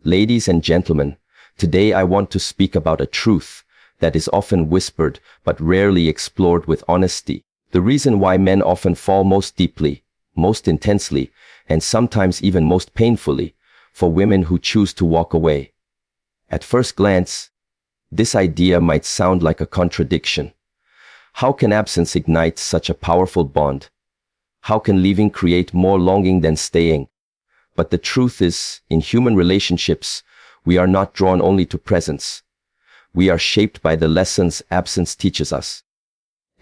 Ladies and gentlemen, today I want to speak about a truth that is often whispered but rarely explored with honesty. The reason why men often fall most deeply, most intensely, and sometimes even most painfully for women who choose to walk away. At first glance, this idea might sound like a contradiction. How can absence ignite such a powerful bond? How can leaving create more longing than staying? But the truth is, in human relationships, we are not drawn only to presence. We are shaped by the lessons absence teaches us.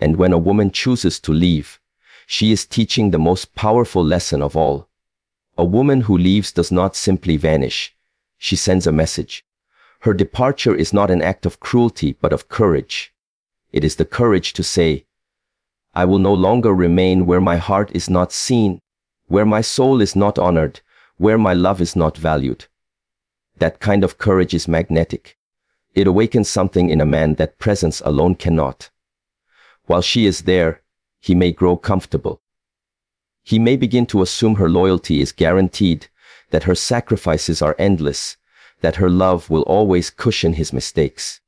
And when a woman chooses to leave, she is teaching the most powerful lesson of all. A woman who leaves does not simply vanish. She sends a message. Her departure is not an act of cruelty, but of courage. It is the courage to say, I will no longer remain where my heart is not seen, where my soul is not honored, where my love is not valued. That kind of courage is magnetic. It awakens something in a man that presence alone cannot. While she is there, he may grow comfortable. He may begin to assume her loyalty is guaranteed, that her sacrifices are endless, that her love will always cushion his mistakes.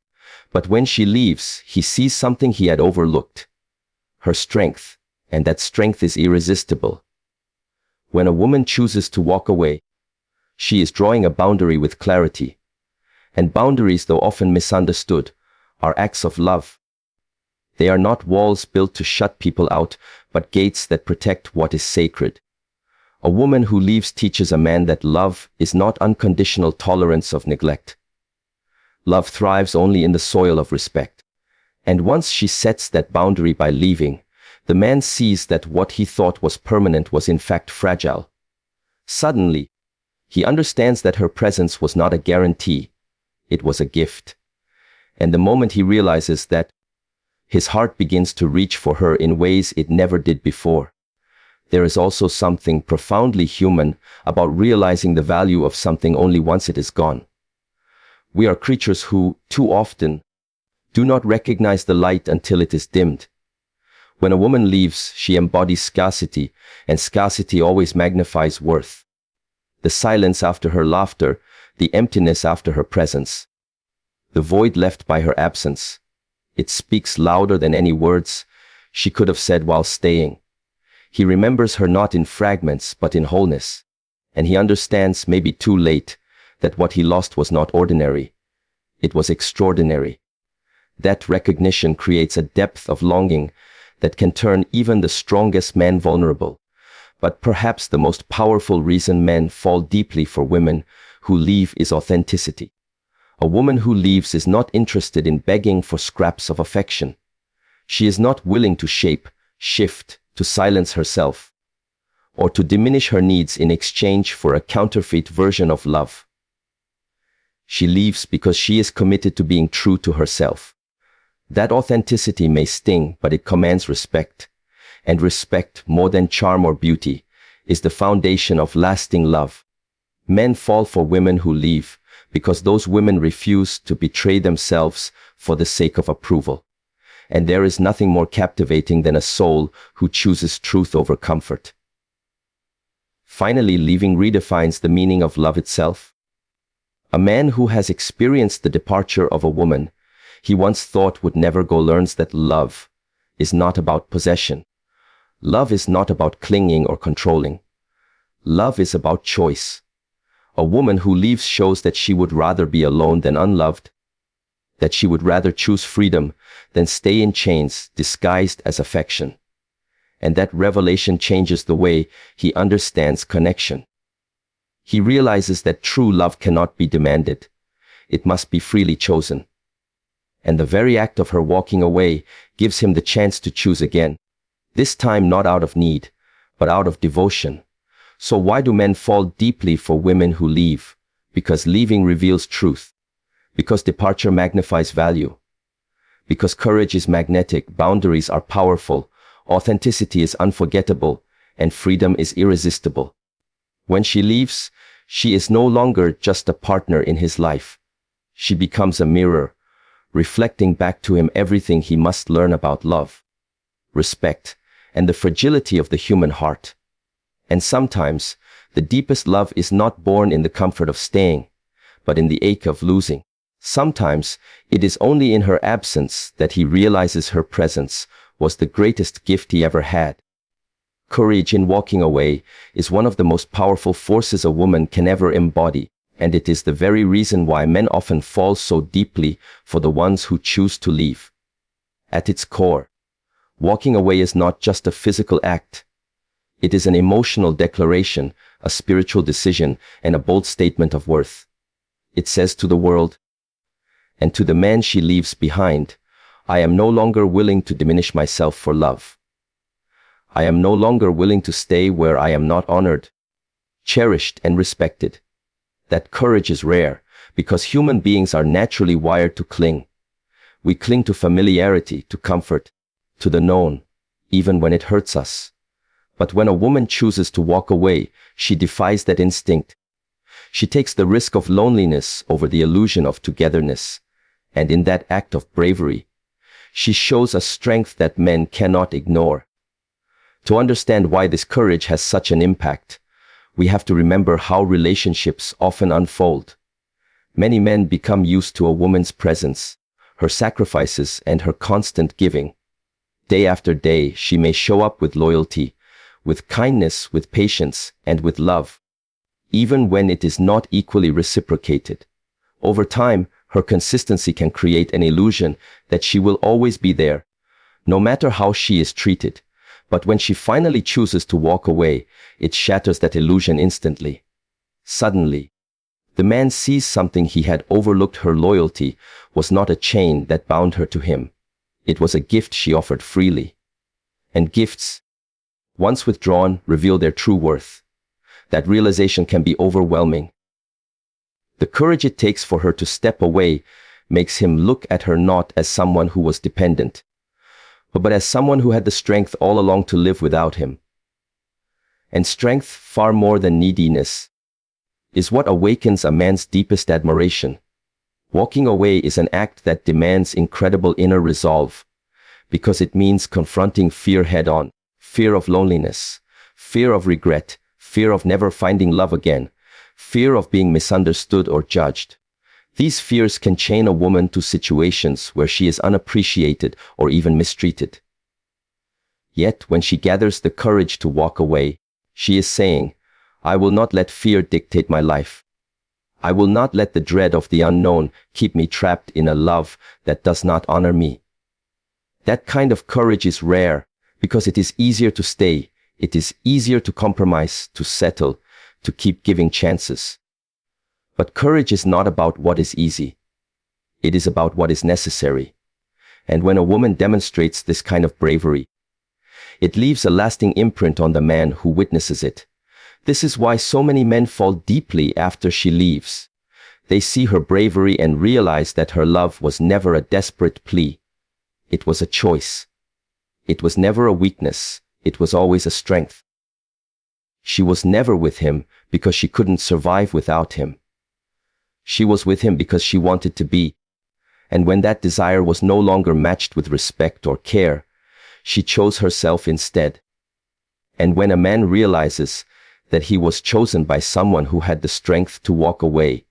But when she leaves, he sees something he had overlooked. Her strength, and that strength is irresistible. When a woman chooses to walk away, she is drawing a boundary with clarity. And boundaries, though often misunderstood, are acts of love. They are not walls built to shut people out, but gates that protect what is sacred. A woman who leaves teaches a man that love is not unconditional tolerance of neglect. Love thrives only in the soil of respect. And once she sets that boundary by leaving, the man sees that what he thought was permanent was in fact fragile. Suddenly, he understands that her presence was not a guarantee, it was a gift. And the moment he realizes that, his heart begins to reach for her in ways it never did before. There is also something profoundly human about realizing the value of something only once it is gone. We are creatures who, too often, do not recognize the light until it is dimmed. When a woman leaves, she embodies scarcity, and scarcity always magnifies worth. The silence after her laughter, the emptiness after her presence, the void left by her absence. It speaks louder than any words she could have said while staying. He remembers her not in fragments, but in wholeness. And he understands, maybe too late, that what he lost was not ordinary. It was extraordinary. That recognition creates a depth of longing that can turn even the strongest man vulnerable. But perhaps the most powerful reason men fall deeply for women who leave is authenticity. A woman who leaves is not interested in begging for scraps of affection. She is not willing to shape, shift, to silence herself, or to diminish her needs in exchange for a counterfeit version of love. She leaves because she is committed to being true to herself. That authenticity may sting, but it commands respect. And respect, more than charm or beauty, is the foundation of lasting love. Men fall for women who leave because those women refuse to betray themselves for the sake of approval. And there is nothing more captivating than a soul who chooses truth over comfort. Finally, leaving redefines the meaning of love itself. A man who has experienced the departure of a woman he once thought would never go learns that love is not about possession. Love is not about clinging or controlling. Love is about choice. A woman who leaves shows that she would rather be alone than unloved, that she would rather choose freedom than stay in chains disguised as affection. And that revelation changes the way he understands connection. He realizes that true love cannot be demanded. It must be freely chosen. And the very act of her walking away gives him the chance to choose again. This time not out of need, but out of devotion. So why do men fall deeply for women who leave? Because leaving reveals truth. Because departure magnifies value. Because courage is magnetic, boundaries are powerful, authenticity is unforgettable, and freedom is irresistible. When she leaves, she is no longer just a partner in his life. She becomes a mirror, reflecting back to him everything he must learn about love, respect, and the fragility of the human heart. And sometimes, the deepest love is not born in the comfort of staying, but in the ache of losing. Sometimes it is only in her absence that he realizes her presence was the greatest gift he ever had. Courage in walking away is one of the most powerful forces a woman can ever embody, and it is the very reason why men often fall so deeply for the ones who choose to leave. At its core, walking away is not just a physical act. It is an emotional declaration, a spiritual decision, and a bold statement of worth. It says to the world, and to the man she leaves behind, I am no longer willing to diminish myself for love. I am no longer willing to stay where I am not honored, cherished, and respected. That courage is rare, because human beings are naturally wired to cling. We cling to familiarity, to comfort, to the known, even when it hurts us. But when a woman chooses to walk away, she defies that instinct. She takes the risk of loneliness over the illusion of togetherness. And in that act of bravery, she shows a strength that men cannot ignore. To understand why this courage has such an impact, we have to remember how relationships often unfold. Many men become used to a woman's presence, her sacrifices, and her constant giving. Day after day, she may show up with loyalty, with kindness, with patience, and with love, even when it is not equally reciprocated. Over time, her consistency can create an illusion that she will always be there, no matter how she is treated. But when she finally chooses to walk away, it shatters that illusion instantly. Suddenly, the man sees something he had overlooked. Her loyalty was not a chain that bound her to him. It was a gift she offered freely. And gifts, once withdrawn, reveal their true worth. That realization can be overwhelming. The courage it takes for her to step away makes him look at her not as someone who was dependent, but as someone who had the strength all along to live without him. And strength, far more than neediness, is what awakens a man's deepest admiration. Walking away is an act that demands incredible inner resolve, because it means confronting fear head-on, fear of loneliness, fear of regret, fear of never finding love again, fear of being misunderstood or judged. These fears can chain a woman to situations where she is unappreciated or even mistreated. Yet, when she gathers the courage to walk away, she is saying, I will not let fear dictate my life. I will not let the dread of the unknown keep me trapped in a love that does not honor me. That kind of courage is rare because it is easier to stay. It is easier to compromise, to settle, to keep giving chances. But courage is not about what is easy. It is about what is necessary. And when a woman demonstrates this kind of bravery, it leaves a lasting imprint on the man who witnesses it. This is why so many men fall deeply after she leaves. They see her bravery and realize that her love was never a desperate plea. It was a choice. It was never a weakness. It was always a strength. She was never with him because she couldn't survive without him. She was with him because she wanted to be. And when that desire was no longer matched with respect or care, she chose herself instead. And when a man realizes that he was chosen by someone who had the strength to walk away,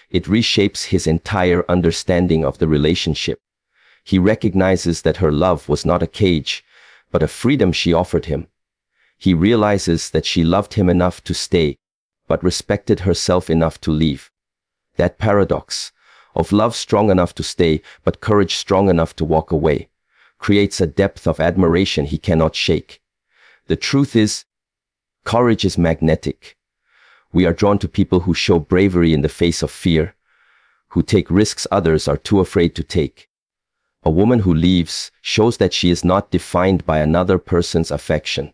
it reshapes his entire understanding of the relationship. He recognizes that her love was not a cage, but a freedom she offered him. He realizes that she loved him enough to stay, but respected herself enough to leave. That paradox of love strong enough to stay, but courage strong enough to walk away, creates a depth of admiration he cannot shake. The truth is, courage is magnetic. We are drawn to people who show bravery in the face of fear, who take risks others are too afraid to take. A woman who leaves shows that she is not defined by another person's affection.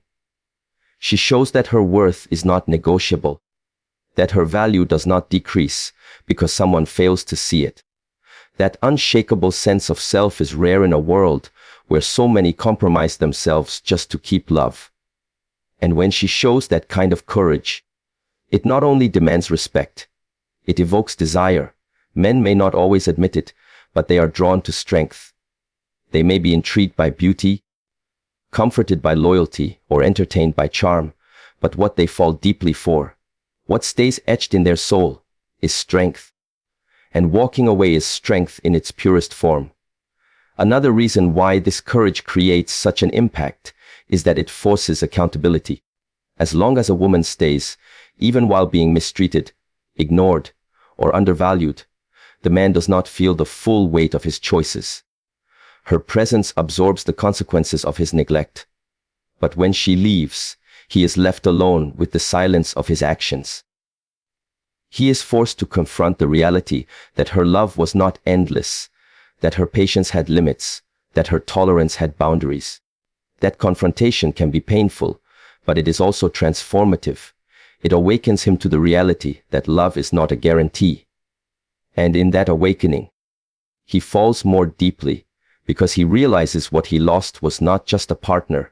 She shows that her worth is not negotiable, that her value does not decrease because someone fails to see it. That unshakable sense of self is rare in a world where so many compromise themselves just to keep love. And when she shows that kind of courage, it not only demands respect, it evokes desire. Men may not always admit it, but they are drawn to strength. They may be intrigued by beauty, comforted by loyalty, or entertained by charm, but what they fall deeply for, what stays etched in their soul, is strength. And walking away is strength in its purest form. Another reason why this courage creates such an impact is that it forces accountability. As long as a woman stays, even while being mistreated, ignored, or undervalued, the man does not feel the full weight of his choices. Her presence absorbs the consequences of his neglect. But when she leaves, he is left alone with the silence of his actions. He is forced to confront the reality that her love was not endless, that her patience had limits, that her tolerance had boundaries. That confrontation can be painful, but it is also transformative. It awakens him to the reality that love is not a guarantee. And in that awakening, he falls more deeply because he realizes what he lost was not just a partner.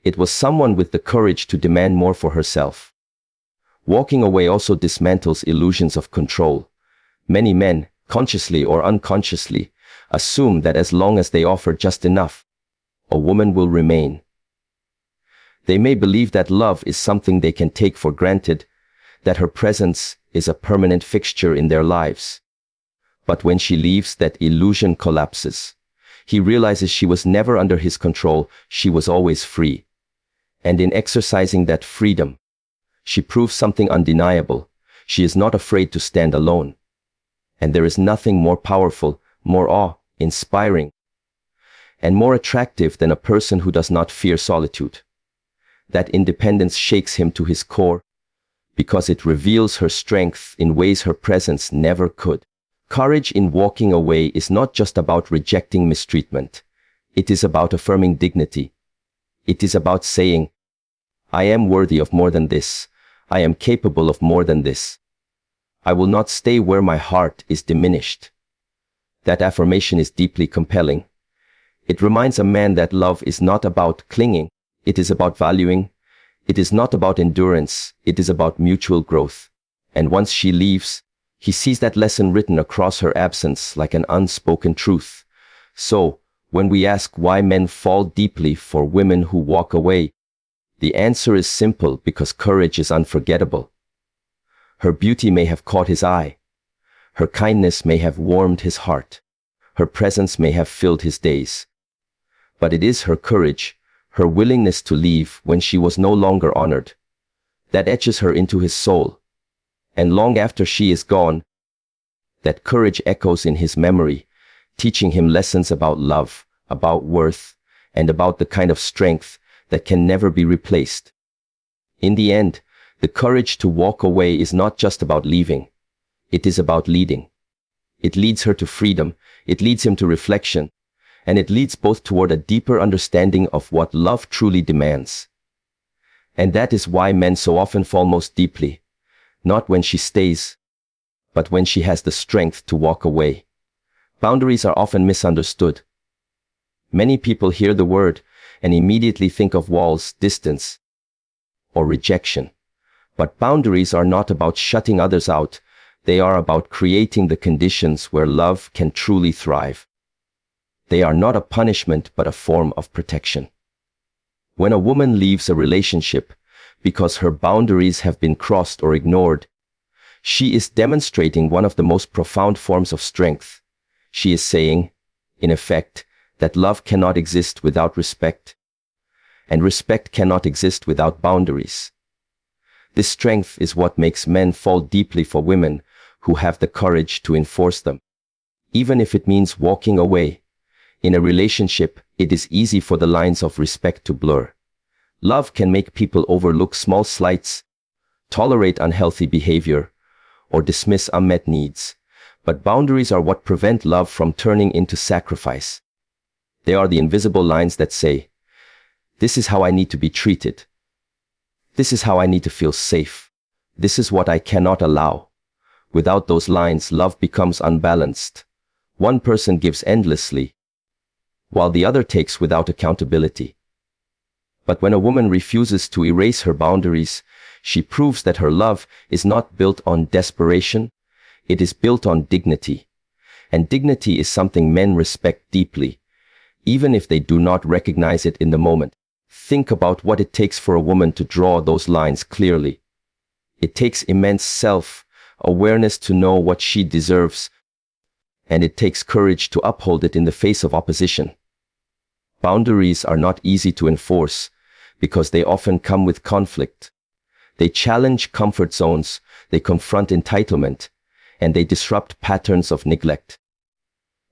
It was someone with the courage to demand more for herself. Walking away also dismantles illusions of control. Many men, consciously or unconsciously, assume that as long as they offer just enough, a woman will remain. They may believe that love is something they can take for granted, that her presence is a permanent fixture in their lives. But when she leaves, that illusion collapses. He realizes she was never under his control, she was always free. And in exercising that freedom, she proves something undeniable. She is not afraid to stand alone. And there is nothing more powerful, more awe-inspiring, and more attractive than a person who does not fear solitude. That independence shakes him to his core, because it reveals her strength in ways her presence never could. Courage in walking away is not just about rejecting mistreatment. It is about affirming dignity. It is about saying, I am worthy of more than this. I am capable of more than this. I will not stay where my heart is diminished. That affirmation is deeply compelling. It reminds a man that love is not about clinging. It is about valuing. It is not about endurance. It is about mutual growth. And once she leaves, he sees that lesson written across her absence like an unspoken truth. So, when we ask why men fall deeply for women who walk away, the answer is simple: because courage is unforgettable. Her beauty may have caught his eye. Her kindness may have warmed his heart. Her presence may have filled his days. But it is her courage, her willingness to leave when she was no longer honored, that etches her into his soul. And long after she is gone, that courage echoes in his memory, teaching him lessons about love, about worth, and about the kind of strength that can never be replaced. In the end, the courage to walk away is not just about leaving. It is about leading. It leads her to freedom, it leads him to reflection, and it leads both toward a deeper understanding of what love truly demands. And that is why men so often fall most deeply, not when she stays, but when she has the strength to walk away. Boundaries are often misunderstood. Many people hear the word and immediately think of walls, distance, or rejection. But boundaries are not about shutting others out. They are about creating the conditions where love can truly thrive. They are not a punishment, but a form of protection. When a woman leaves a relationship because her boundaries have been crossed or ignored, she is demonstrating one of the most profound forms of strength. She is saying, in effect, that love cannot exist without respect, and respect cannot exist without boundaries. This strength is what makes men fall deeply for women who have the courage to enforce them, even if it means walking away. In a relationship, it is easy for the lines of respect to blur. Love can make people overlook small slights, tolerate unhealthy behavior, or dismiss unmet needs. But boundaries are what prevent love from turning into sacrifice. They are the invisible lines that say, this is how I need to be treated. This is how I need to feel safe. This is what I cannot allow. Without those lines, love becomes unbalanced. One person gives endlessly, while the other takes without accountability. But when a woman refuses to erase her boundaries, she proves that her love is not built on desperation. It is built on dignity. And dignity is something men respect deeply, even if they do not recognize it in the moment. Think about what it takes for a woman to draw those lines clearly. It takes immense awareness to know what she deserves, and it takes courage to uphold it in the face of opposition. Boundaries are not easy to enforce because they often come with conflict. They challenge comfort zones, they confront entitlement, and they disrupt patterns of neglect.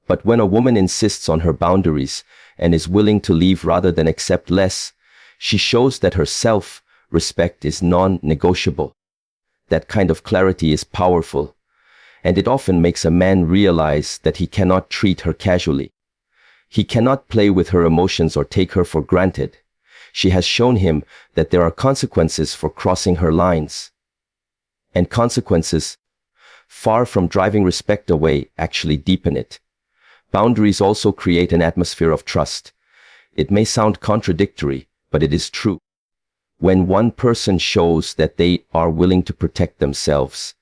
But when a woman insists on her boundaries and is willing to leave rather than accept less, she shows that her self-respect is non-negotiable. That kind of clarity is powerful, and it often makes a man realize that he cannot treat her casually. He cannot play with her emotions or take her for granted. She has shown him that there are consequences for crossing her lines. And consequences, far from driving respect away, actually deepen it. Boundaries also create an atmosphere of trust. It may sound contradictory, but it is true. When one person shows that they are willing to protect themselves,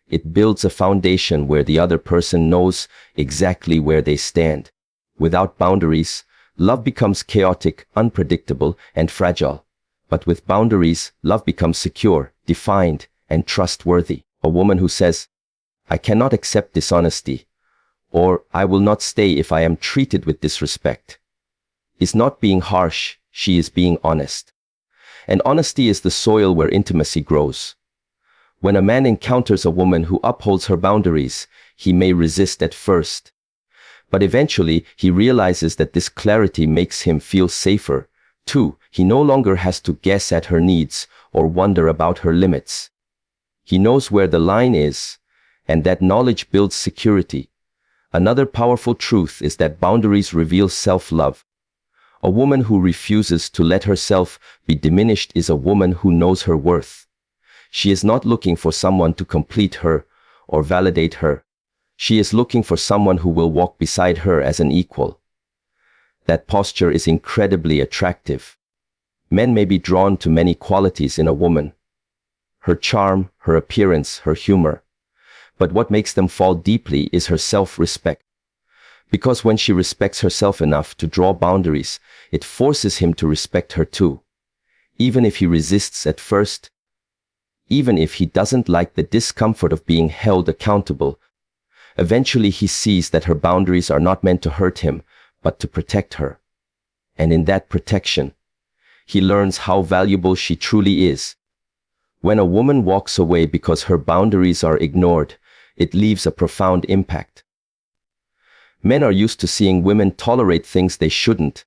it builds a foundation where the other person knows exactly where they stand. Without boundaries, love becomes chaotic, unpredictable, and fragile. But with boundaries, love becomes secure, defined, and trustworthy. A woman who says, "I cannot accept dishonesty," or "I will not stay if I am treated with disrespect," is not being harsh, she is being honest. And honesty is the soil where intimacy grows. When a man encounters a woman who upholds her boundaries, he may resist at first. But eventually, he realizes that this clarity makes him feel safer. Too, he no longer has to guess at her needs or wonder about her limits. He knows where the line is, and that knowledge builds security. Another powerful truth is that boundaries reveal self-love. A woman who refuses to let herself be diminished is a woman who knows her worth. She is not looking for someone to complete her or validate her. She is looking for someone who will walk beside her as an equal. That posture is incredibly attractive. Men may be drawn to many qualities in a woman: her charm, her appearance, her humor. But what makes them fall deeply is her self-respect. Because when she respects herself enough to draw boundaries, it forces him to respect her too. Even if he resists at first, even if he doesn't like the discomfort of being held accountable, eventually he sees that her boundaries are not meant to hurt him, but to protect her. And in that protection, he learns how valuable she truly is. When a woman walks away because her boundaries are ignored, it leaves a profound impact. Men are used to seeing women tolerate things they shouldn't,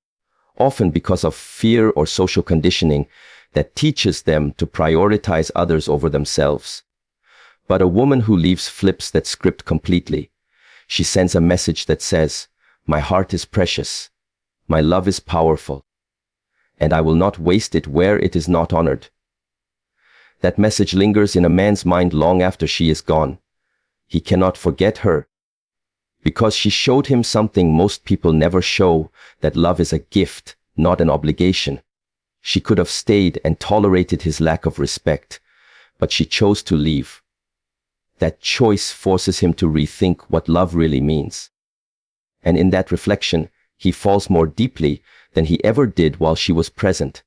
often because of fear or social conditioning that teaches them to prioritize others over themselves. But a woman who leaves flips that script completely. She sends a message that says, "My heart is precious, my love is powerful, and I will not waste it where it is not honored." That message lingers in a man's mind long after she is gone. He cannot forget her, because she showed him something most people never show, that love is a gift, not an obligation. She could have stayed and tolerated his lack of respect, but she chose to leave. That choice forces him to rethink what love really means. And in that reflection, he falls more deeply than he ever did while she was present.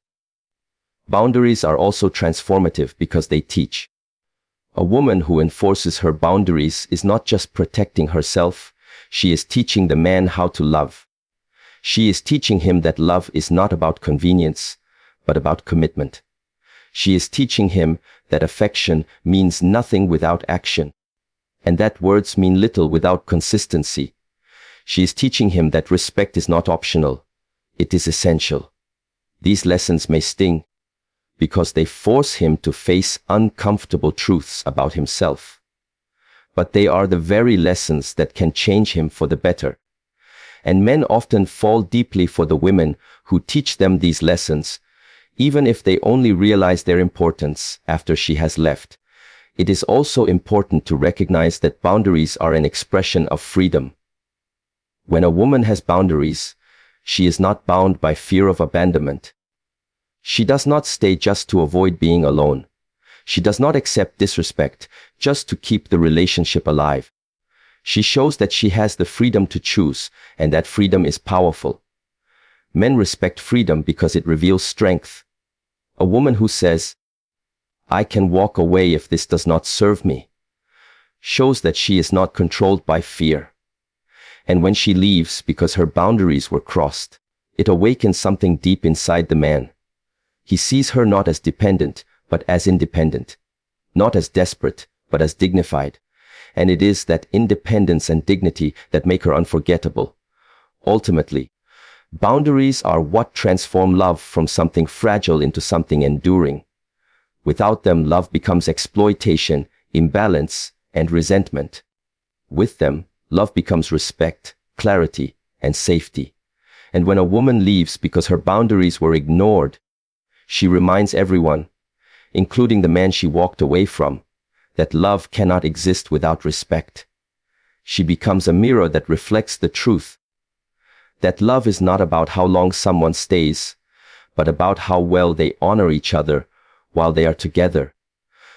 Boundaries are also transformative because they teach. A woman who enforces her boundaries is not just protecting herself, she is teaching the man how to love. She is teaching him that love is not about convenience, but about commitment. She is teaching him that affection means nothing without action, and that words mean little without consistency. She is teaching him that respect is not optional, it is essential. These lessons may sting, because they force him to face uncomfortable truths about himself. But they are the very lessons that can change him for the better. And men often fall deeply for the women who teach them these lessons, even if they only realize their importance after she has left. It is also important to recognize that boundaries are an expression of freedom. When a woman has boundaries, she is not bound by fear of abandonment. She does not stay just to avoid being alone. She does not accept disrespect just to keep the relationship alive. She shows that she has the freedom to choose, and that freedom is powerful. Men respect freedom because it reveals strength. A woman who says, "I can walk away if this does not serve me," shows that she is not controlled by fear. And when she leaves because her boundaries were crossed, it awakens something deep inside the man. He sees her not as dependent, but as independent. Not as desperate, but as dignified. And it is that independence and dignity that make her unforgettable. Ultimately, boundaries are what transform love from something fragile into something enduring. Without them, love becomes exploitation, imbalance, and resentment. With them, love becomes respect, clarity, and safety. And when a woman leaves because her boundaries were ignored, she reminds everyone, including the man she walked away from, that love cannot exist without respect. She becomes a mirror that reflects the truth, that love is not about how long someone stays, but about how well they honor each other while they are together.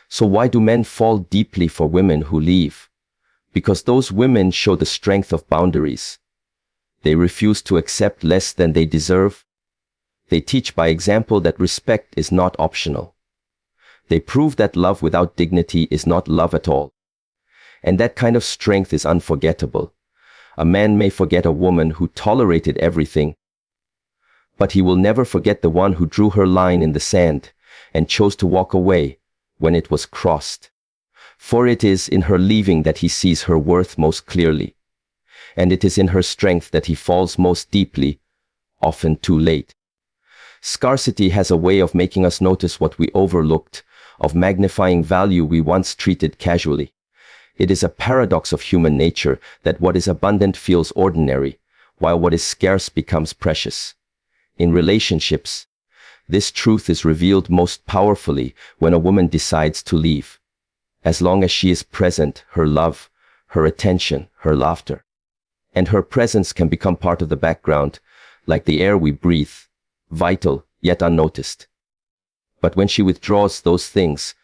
So why do men fall deeply for women who leave? Because those women show the strength of boundaries. They refuse to accept less than they deserve. They teach by example that respect is not optional. They prove that love without dignity is not love at all. And that kind of strength is unforgettable. A man may forget a woman who tolerated everything, but he will never forget the one who drew her line in the sand and chose to walk away when it was crossed. For it is in her leaving that he sees her worth most clearly. And it is in her strength that he falls most deeply, often too late. Scarcity has a way of making us notice what we overlooked, of magnifying value we once treated casually. It is a paradox of human nature that what is abundant feels ordinary, while what is scarce becomes precious. In relationships, this truth is revealed most powerfully when a woman decides to leave. As long as she is present, her love, her attention, her laughter, and her presence can become part of the background, like the air we breathe, vital yet unnoticed. But when she withdraws those things,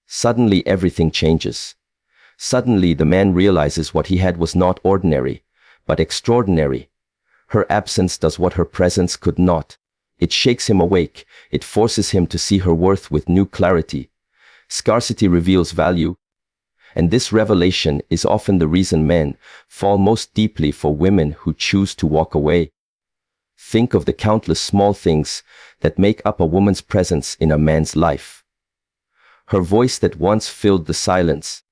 suddenly everything changes. Suddenly the man realizes what he had was not ordinary, but extraordinary. Her absence does what her presence could not. It shakes him awake. It forces him to see her worth with new clarity. Scarcity reveals value, and this revelation is often the reason men fall most deeply for women who choose to walk away. Think of the countless small things that make up a woman's presence in a man's life. Her voice that once filled the silence,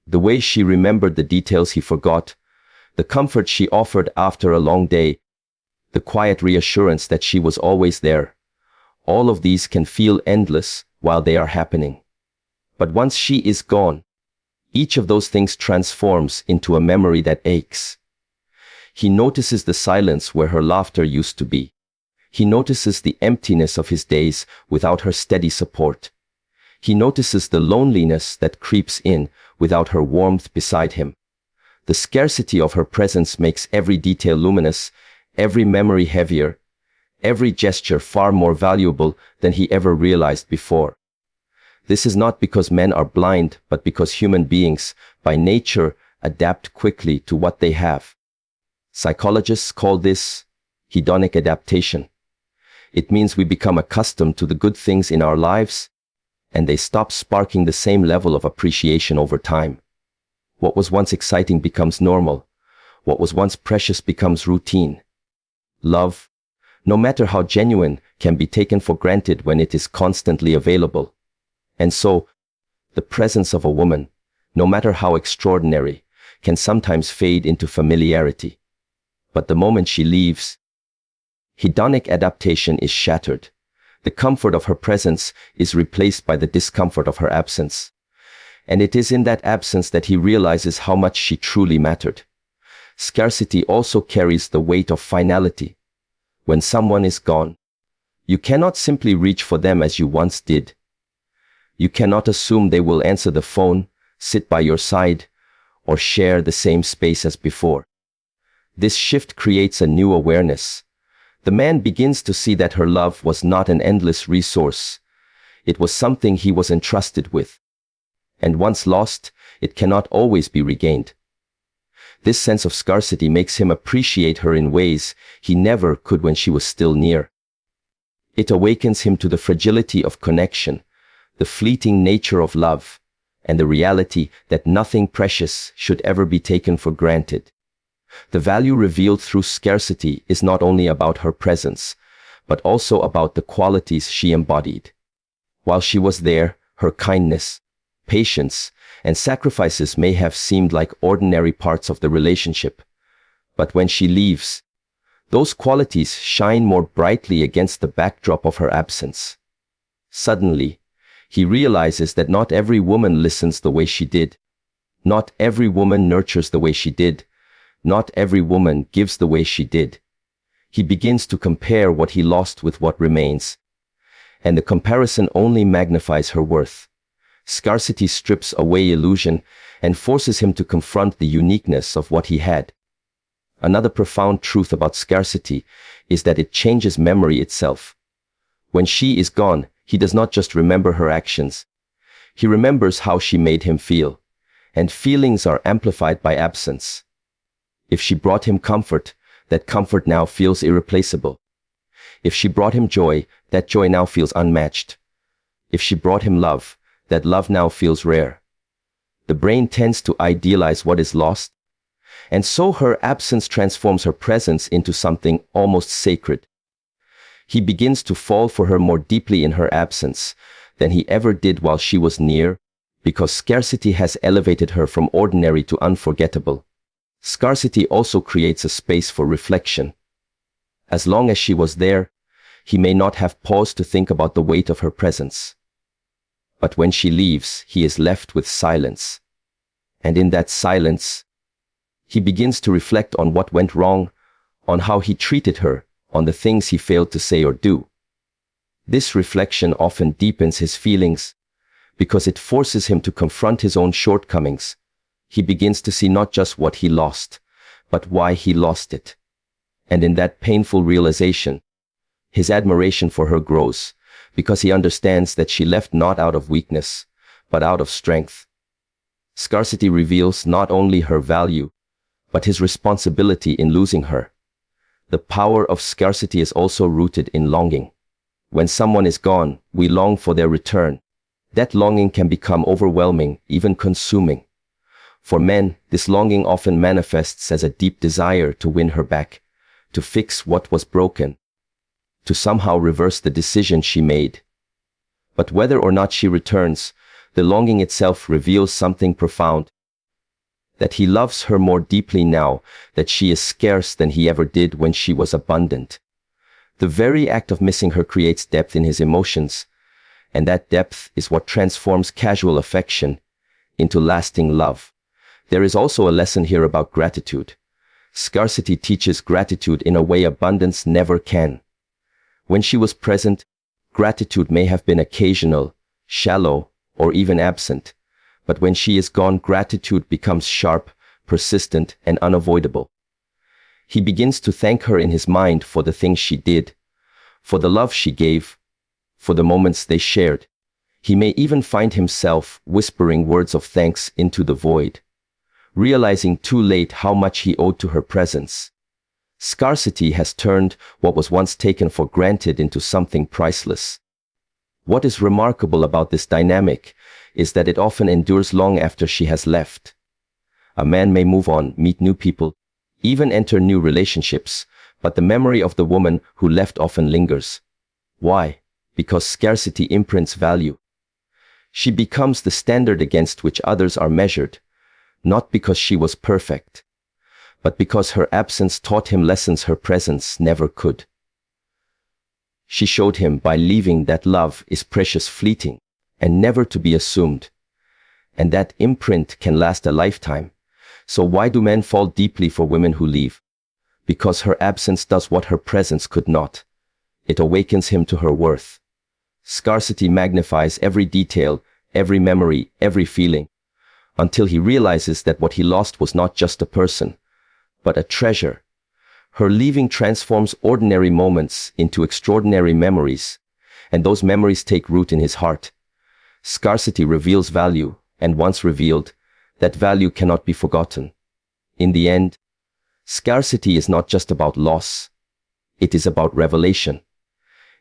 the way she remembered the details he forgot, the comfort she offered after a long day, the quiet reassurance that she was always there. All of these can feel endless while they are happening. But once she is gone, each of those things transforms into a memory that aches. He notices the silence where her laughter used to be. He notices the emptiness of his days without her steady support. He notices the loneliness that creeps in without her warmth beside him. The scarcity of her presence makes every detail luminous, every memory heavier, every gesture far more valuable than he ever realized before. This is not because men are blind, but because human beings, by nature, adapt quickly to what they have. Psychologists call this hedonic adaptation. It means we become accustomed to the good things in our lives, and they stop sparking the same level of appreciation over time. What was once exciting becomes normal. What was once precious becomes routine. Love, no matter how genuine, can be taken for granted when it is constantly available. And so, the presence of a woman, no matter how extraordinary, can sometimes fade into familiarity. But the moment she leaves, hedonic adaptation is shattered. The comfort of her presence is replaced by the discomfort of her absence. And it is in that absence that he realizes how much she truly mattered. Scarcity also carries the weight of finality. When someone is gone, you cannot simply reach for them as you once did. You cannot assume they will answer the phone, sit by your side, or share the same space as before. This shift creates a new awareness. The man begins to see that her love was not an endless resource. It was something he was entrusted with. And once lost, it cannot always be regained. This sense of scarcity makes him appreciate her in ways he never could when she was still near. It awakens him to the fragility of connection, the fleeting nature of love, and the reality that nothing precious should ever be taken for granted. The value revealed through scarcity is not only about her presence, but also about the qualities she embodied. While she was there, her kindness, patience, and sacrifices may have seemed like ordinary parts of the relationship. But when she leaves, those qualities shine more brightly against the backdrop of her absence. Suddenly, he realizes that not every woman listens the way she did. Not every woman nurtures the way she did. Not every woman gives the way she did. He begins to compare what he lost with what remains. And the comparison only magnifies her worth. Scarcity strips away illusion and forces him to confront the uniqueness of what he had. Another profound truth about scarcity is that it changes memory itself. When she is gone, he does not just remember her actions. He remembers how she made him feel. And feelings are amplified by absence. If she brought him comfort, that comfort now feels irreplaceable. If she brought him joy, that joy now feels unmatched. If she brought him love, that love now feels rare. The brain tends to idealize what is lost, and so her absence transforms her presence into something almost sacred. He begins to fall for her more deeply in her absence than he ever did while she was near, because scarcity has elevated her from ordinary to unforgettable. Scarcity also creates a space for reflection. As long as she was there, he may not have paused to think about the weight of her presence. But when she leaves, he is left with silence. And in that silence, he begins to reflect on what went wrong, on how he treated her, on the things he failed to say or do. This reflection often deepens his feelings, because it forces him to confront his own shortcomings. He begins to see not just what he lost, but why he lost it. And in that painful realization, his admiration for her grows, because he understands that she left not out of weakness, but out of strength. Scarcity reveals not only her value, but his responsibility in losing her. The power of scarcity is also rooted in longing. When someone is gone, we long for their return. That longing can become overwhelming, even consuming. For men, this longing often manifests as a deep desire to win her back, to fix what was broken, to somehow reverse the decision she made. But whether or not she returns, the longing itself reveals something profound. That he loves her more deeply now that she is scarce than he ever did when she was abundant. The very act of missing her creates depth in his emotions, and that depth is what transforms casual affection into lasting love. There is also a lesson here about gratitude. Scarcity teaches gratitude in a way abundance never can. When she was present, gratitude may have been occasional, shallow, or even absent. But when she is gone, gratitude becomes sharp, persistent, and unavoidable. He begins to thank her in his mind for the things she did, for the love she gave, for the moments they shared. He may even find himself whispering words of thanks into the void, realizing too late how much he owed to her presence. Scarcity has turned what was once taken for granted into something priceless. What is remarkable about this dynamic is that it often endures long after she has left. A man may move on, meet new people, even enter new relationships, but the memory of the woman who left often lingers. Why? Because scarcity imprints value. She becomes the standard against which others are measured, not because she was perfect, but because her absence taught him lessons her presence never could. She showed him by leaving that love is precious, fleeting, and never to be assumed. And that imprint can last a lifetime. So why do men fall deeply for women who leave? Because her absence does what her presence could not. It awakens him to her worth. Scarcity magnifies every detail, every memory, every feeling, until he realizes that what he lost was not just a person, but a treasure. Her leaving transforms ordinary moments into extraordinary memories, and those memories take root in his heart. Scarcity reveals value, and once revealed, that value cannot be forgotten. In the end, scarcity is not just about loss. It is about revelation.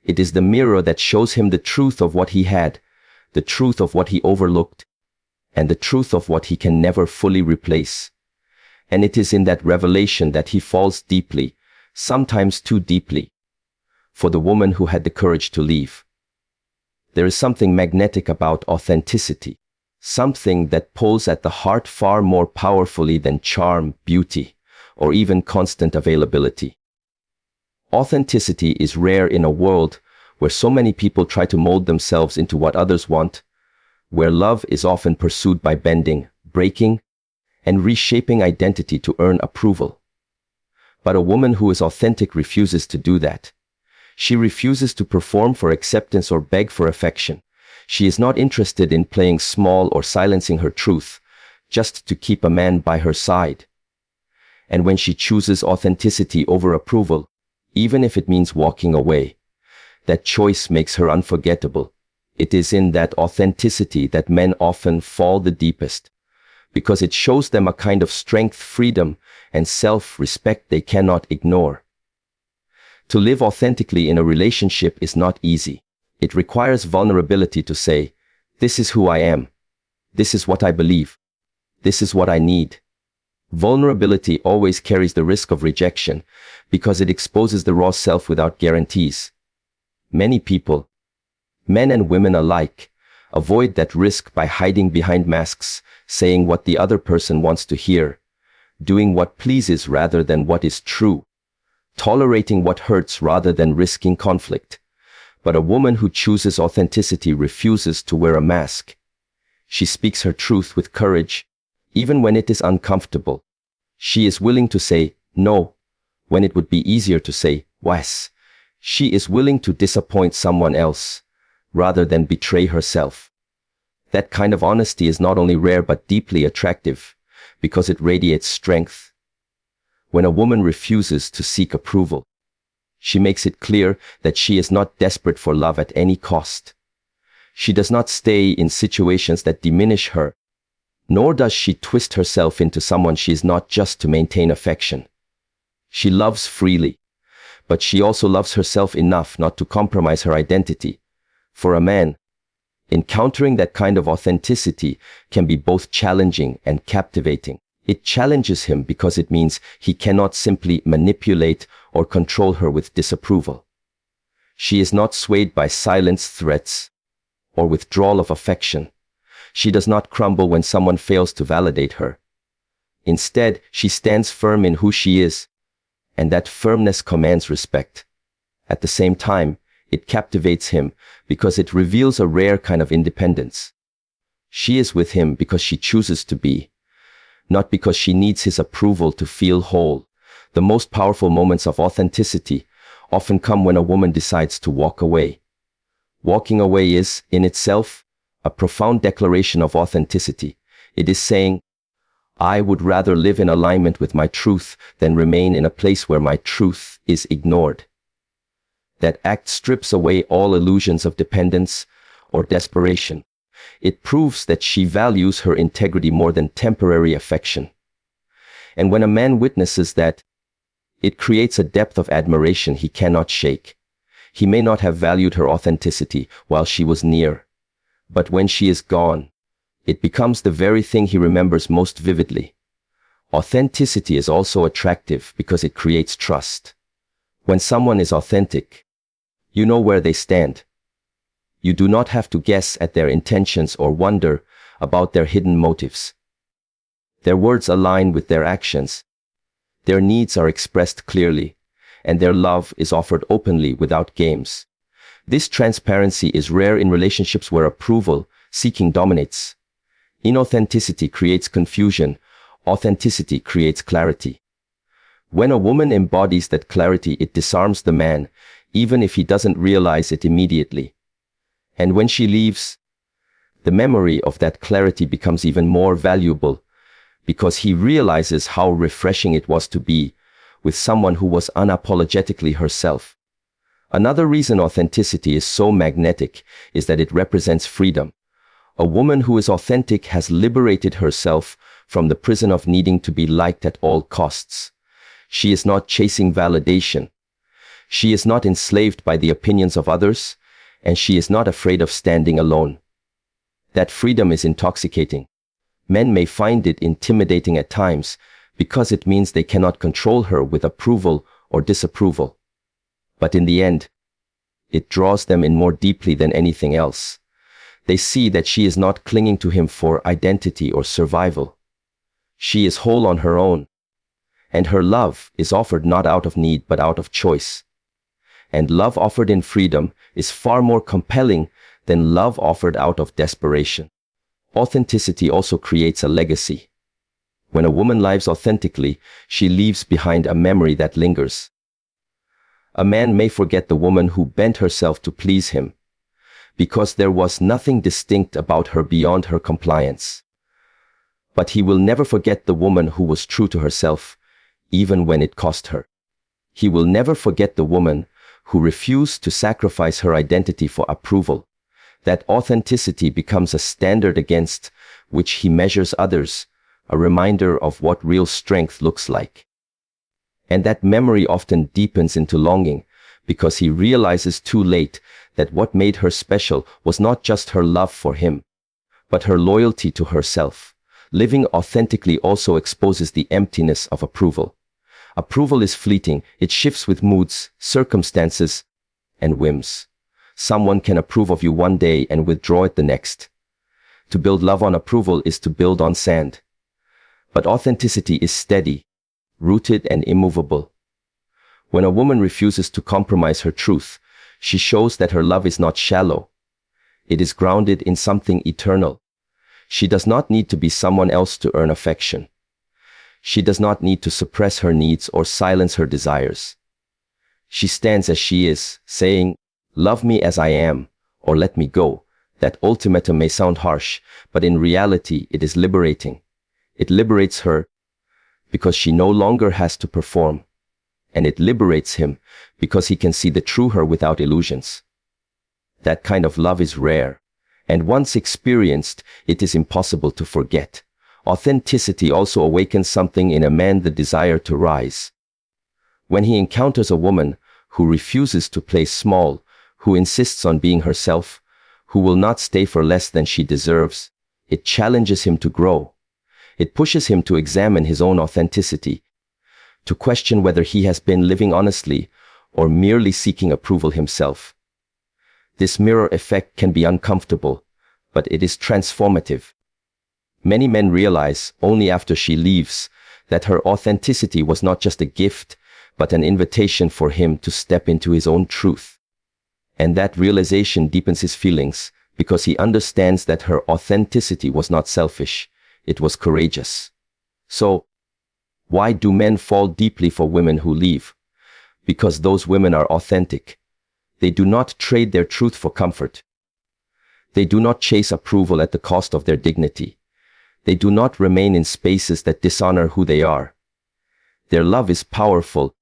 It is the mirror that shows him the truth of what he had, the truth of what he overlooked, and the truth of what he can never fully replace. And it is in that revelation that he falls deeply, sometimes too deeply, for the woman who had the courage to leave. There is something magnetic about authenticity, something that pulls at the heart far more powerfully than charm, beauty, or even constant availability. Authenticity is rare in a world where so many people try to mold themselves into what others want, where love is often pursued by bending, breaking, and reshaping identity to earn approval. But a woman who is authentic refuses to do that. She refuses to perform for acceptance or beg for affection. She is not interested in playing small or silencing her truth, just to keep a man by her side. And when she chooses authenticity over approval, even if it means walking away, that choice makes her unforgettable. It is in that authenticity that men often fall the deepest, because it shows them a kind of strength, freedom, and self-respect they cannot ignore. To live authentically in a relationship is not easy. It requires vulnerability to say, "This is who I am. This is what I believe. This is what I need." Vulnerability always carries the risk of rejection because it exposes the raw self without guarantees. Many people, men and women alike, avoid that risk by hiding behind masks, saying what the other person wants to hear, doing what pleases rather than what is true, tolerating what hurts rather than risking conflict. But a woman who chooses authenticity refuses to wear a mask. She speaks her truth with courage, even when it is uncomfortable. She is willing to say no, when it would be easier to say yes. She is willing to disappoint someone else, rather than betray herself. That kind of honesty is not only rare but deeply attractive, because it radiates strength. When a woman refuses to seek approval, she makes it clear that she is not desperate for love at any cost. She does not stay in situations that diminish her, nor does she twist herself into someone she is not just to maintain affection. She loves freely, but she also loves herself enough not to compromise her identity. For a man, encountering that kind of authenticity can be both challenging and captivating. It challenges him because it means he cannot simply manipulate or control her with disapproval. She is not swayed by silence, threats, or withdrawal of affection. She does not crumble when someone fails to validate her. Instead, she stands firm in who she is, and that firmness commands respect. At the same time, it captivates him because it reveals a rare kind of independence. She is with him because she chooses to be, not because she needs his approval to feel whole. The most powerful moments of authenticity often come when a woman decides to walk away. Walking away is, in itself, a profound declaration of authenticity. It is saying, "I would rather live in alignment with my truth than remain in a place where my truth is ignored." That act strips away all illusions of dependence or desperation. It proves that she values her integrity more than temporary affection. And when a man witnesses that, it creates a depth of admiration he cannot shake. He may not have valued her authenticity while she was near, but when she is gone, it becomes the very thing he remembers most vividly. Authenticity is also attractive because it creates trust. When someone is authentic, you know where they stand. You do not have to guess at their intentions or wonder about their hidden motives. Their words align with their actions. Their needs are expressed clearly, and their love is offered openly without games. This transparency is rare in relationships where approval seeking dominates. Inauthenticity creates confusion. Authenticity creates clarity. When a woman embodies that clarity, it disarms the man, even if he doesn't realize it immediately. And when she leaves, the memory of that clarity becomes even more valuable because he realizes how refreshing it was to be with someone who was unapologetically herself. Another reason authenticity is so magnetic is that it represents freedom. A woman who is authentic has liberated herself from the prison of needing to be liked at all costs. She is not chasing validation. She is not enslaved by the opinions of others, and she is not afraid of standing alone. That freedom is intoxicating. Men may find it intimidating at times because it means they cannot control her with approval or disapproval. But in the end, it draws them in more deeply than anything else. They see that she is not clinging to him for identity or survival. She is whole on her own, and her love is offered not out of need but out of choice. And love offered in freedom is far more compelling than love offered out of desperation. Authenticity also creates a legacy. When a woman lives authentically, she leaves behind a memory that lingers. A man may forget the woman who bent herself to please him, because there was nothing distinct about her beyond her compliance. But he will never forget the woman who was true to herself, even when it cost her. He will never forget the woman who refused to sacrifice her identity for approval. That authenticity becomes a standard against which he measures others, a reminder of what real strength looks like. And that memory often deepens into longing, because he realizes too late that what made her special was not just her love for him, but her loyalty to herself. Living authentically also exposes the emptiness of approval. Approval is fleeting. It shifts with moods, circumstances, and whims. Someone can approve of you one day and withdraw it the next. To build love on approval is to build on sand. But authenticity is steady, rooted and immovable. When a woman refuses to compromise her truth, she shows that her love is not shallow. It is grounded in something eternal. She does not need to be someone else to earn affection. She does not need to suppress her needs or silence her desires. She stands as she is, saying, "Love me as I am, or let me go." That ultimatum may sound harsh, but in reality it is liberating. It liberates her because she no longer has to perform, and it liberates him because he can see the true her without illusions. That kind of love is rare, and once experienced, it is impossible to forget. Authenticity also awakens something in a man, the desire to rise. When he encounters a woman who refuses to play small, who insists on being herself, who will not stay for less than she deserves, it challenges him to grow. It pushes him to examine his own authenticity, to question whether he has been living honestly or merely seeking approval himself. This mirror effect can be uncomfortable, but it is transformative. Many men realize, only after she leaves, that her authenticity was not just a gift, but an invitation for him to step into his own truth. And that realization deepens his feelings, because he understands that her authenticity was not selfish, it was courageous. So, why do men fall deeply for women who leave? Because those women are authentic. They do not trade their truth for comfort. They do not chase approval at the cost of their dignity. They do not remain in spaces that dishonor who they are. Their love is powerful,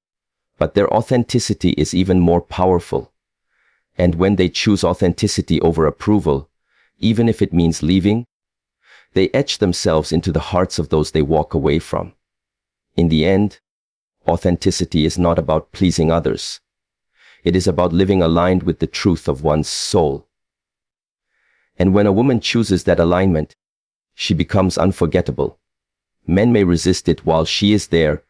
but their authenticity is even more powerful. And when they choose authenticity over approval, even if it means leaving, they etch themselves into the hearts of those they walk away from. In the end, authenticity is not about pleasing others. It is about living aligned with the truth of one's soul. And when a woman chooses that alignment, she becomes unforgettable. Men may resist it while she is there,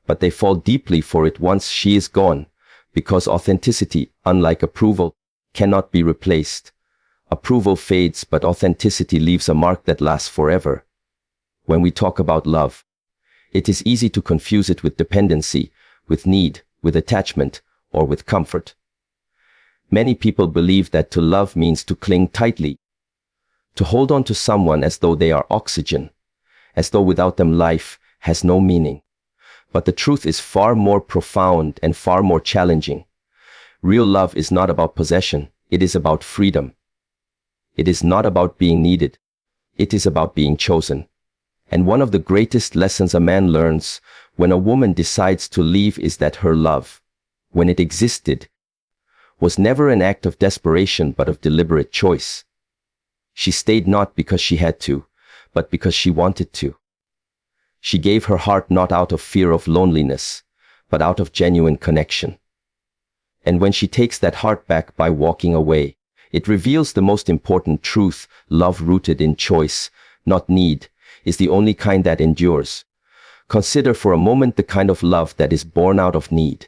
but they fall deeply for it once she is gone, because authenticity, unlike approval, cannot be replaced. Approval fades, but authenticity leaves a mark that lasts forever. When we talk about love, it is easy to confuse it with dependency, with need, with attachment, or with comfort. Many people believe that to love means to cling tightly, to hold on to someone as though they are oxygen, as though without them life has no meaning. But the truth is far more profound and far more challenging. Real love is not about possession, it is about freedom. It is not about being needed, it is about being chosen. And one of the greatest lessons a man learns when a woman decides to leave is that her love, when it existed, was never an act of desperation but of deliberate choice. She stayed not because she had to, but because she wanted to. She gave her heart not out of fear of loneliness, but out of genuine connection. And when she takes that heart back by walking away, it reveals the most important truth: love rooted in choice, not need, is the only kind that endures. Consider for a moment the kind of love that is born out of need.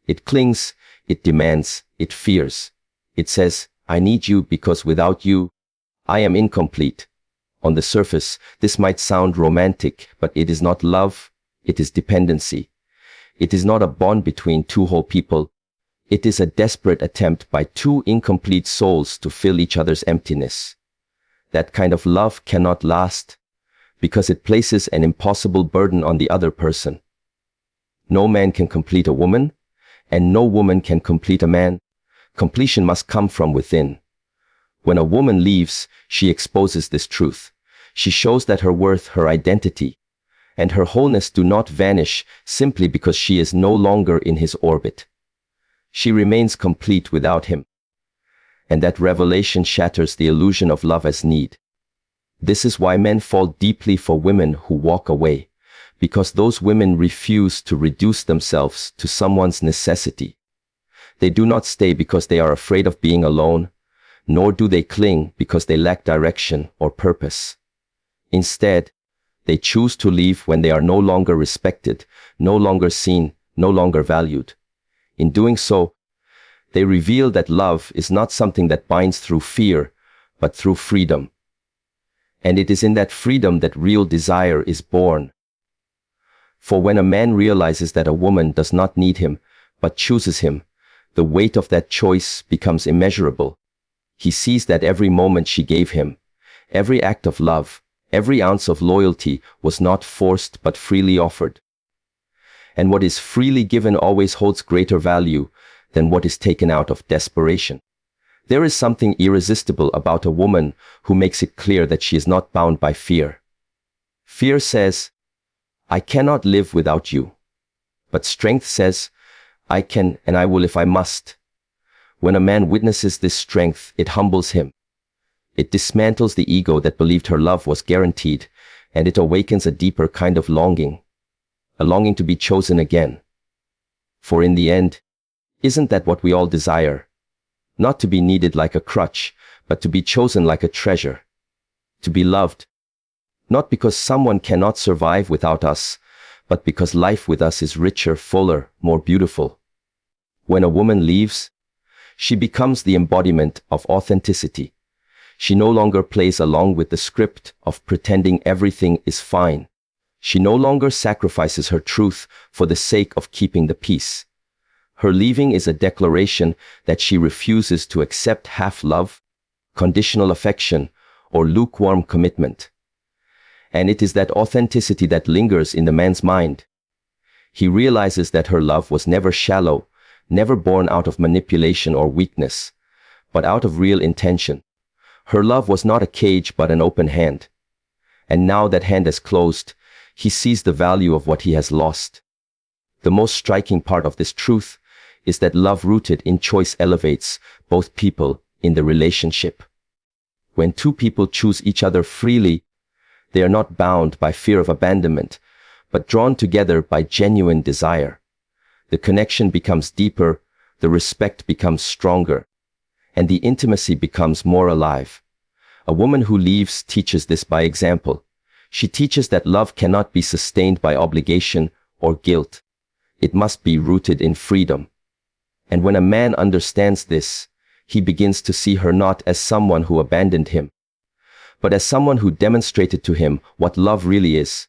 It clings, it demands, it fears. It says, I need you because without you, I am incomplete. On the surface, this might sound romantic, but it is not love, it is dependency. It is not a bond between two whole people. It is a desperate attempt by two incomplete souls to fill each other's emptiness. That kind of love cannot last, because it places an impossible burden on the other person. No man can complete a woman, and no woman can complete a man. Completion must come from within. When a woman leaves, she exposes this truth. She shows that her worth, her identity, and her wholeness do not vanish simply because she is no longer in his orbit. She remains complete without him. And that revelation shatters the illusion of love as need. This is why men fall deeply for women who walk away, because those women refuse to reduce themselves to someone's necessity. They do not stay because they are afraid of being alone, nor do they cling because they lack direction or purpose. Instead, they choose to leave when they are no longer respected, no longer seen, no longer valued. In doing so, they reveal that love is not something that binds through fear, but through freedom. And it is in that freedom that real desire is born. For when a man realizes that a woman does not need him, but chooses him, the weight of that choice becomes immeasurable. He sees that every moment she gave him, every act of love, every ounce of loyalty was not forced but freely offered. And what is freely given always holds greater value than what is taken out of desperation. There is something irresistible about a woman who makes it clear that she is not bound by fear. Fear says, I cannot live without you. But strength says, I can and I will if I must. When a man witnesses this strength, it humbles him. It dismantles the ego that believed her love was guaranteed, and it awakens a deeper kind of longing, a longing to be chosen again. For in the end, isn't that what we all desire? Not to be needed like a crutch, but to be chosen like a treasure. To be loved. Not because someone cannot survive without us, but because life with us is richer, fuller, more beautiful. When a woman leaves, she becomes the embodiment of authenticity. She no longer plays along with the script of pretending everything is fine. She no longer sacrifices her truth for the sake of keeping the peace. Her leaving is a declaration that she refuses to accept half love, conditional affection, or lukewarm commitment. And it is that authenticity that lingers in the man's mind. He realizes that her love was never shallow, never born out of manipulation or weakness, but out of real intention. Her love was not a cage but an open hand. And now that hand is closed, he sees the value of what he has lost. The most striking part of this truth is that love rooted in choice elevates both people in the relationship. When two people choose each other freely, they are not bound by fear of abandonment, but drawn together by genuine desire. The connection becomes deeper, the respect becomes stronger, and the intimacy becomes more alive. A woman who leaves teaches this by example. She teaches that love cannot be sustained by obligation or guilt. It must be rooted in freedom. And when a man understands this, he begins to see her not as someone who abandoned him, but as someone who demonstrated to him what love really is.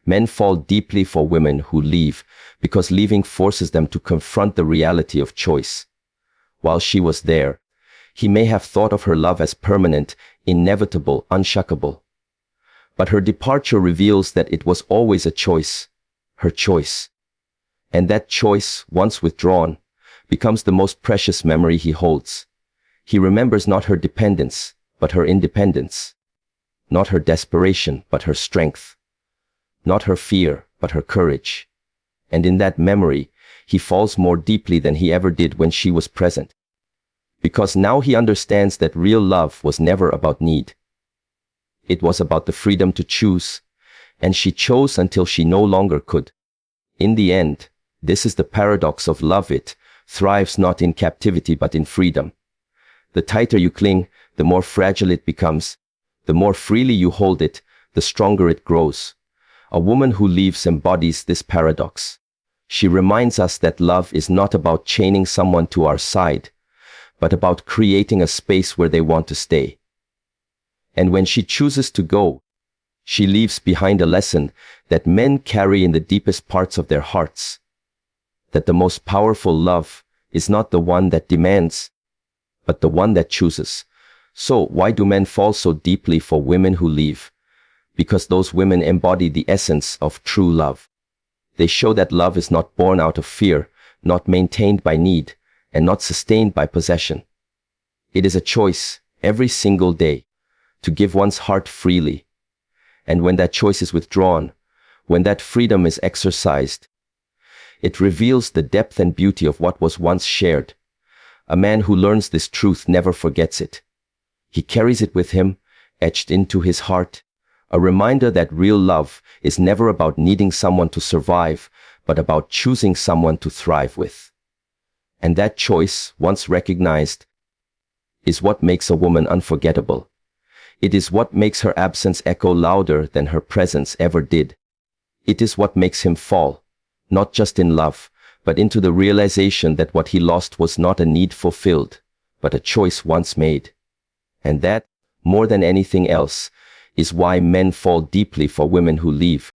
Men fall deeply for women who leave because leaving forces them to confront the reality of choice. While she was there, he may have thought of her love as permanent, inevitable, unshakable. But her departure reveals that it was always a choice, her choice. And that choice, once withdrawn, becomes the most precious memory he holds. He remembers not her dependence, but her independence. Not her desperation, but her strength. Not her fear, but her courage. And in that memory, he falls more deeply than he ever did when she was present. Because now he understands that real love was never about need. It was about the freedom to choose, and she chose until she no longer could. In the end, this is the paradox of love. It thrives not in captivity but in freedom. The tighter you cling, the more fragile it becomes. The more freely you hold it, the stronger it grows. A woman who leaves embodies this paradox. She reminds us that love is not about chaining someone to our side, but about creating a space where they want to stay. And when she chooses to go, she leaves behind a lesson that men carry in the deepest parts of their hearts. That the most powerful love is not the one that demands, but the one that chooses. So why do men fall so deeply for women who leave? Because those women embody the essence of true love. They show that love is not born out of fear, not maintained by need, and not sustained by possession. It is a choice, every single day, to give one's heart freely. And when that choice is withdrawn, when that freedom is exercised, it reveals the depth and beauty of what was once shared. A man who learns this truth never forgets it. He carries it with him, etched into his heart, a reminder that real love is never about needing someone to survive, but about choosing someone to thrive with. And that choice, once recognized, is what makes a woman unforgettable. It is what makes her absence echo louder than her presence ever did. It is what makes him fall, not just in love, but into the realization that what he lost was not a need fulfilled, but a choice once made. And that, more than anything else, is why men fall deeply for women who leave.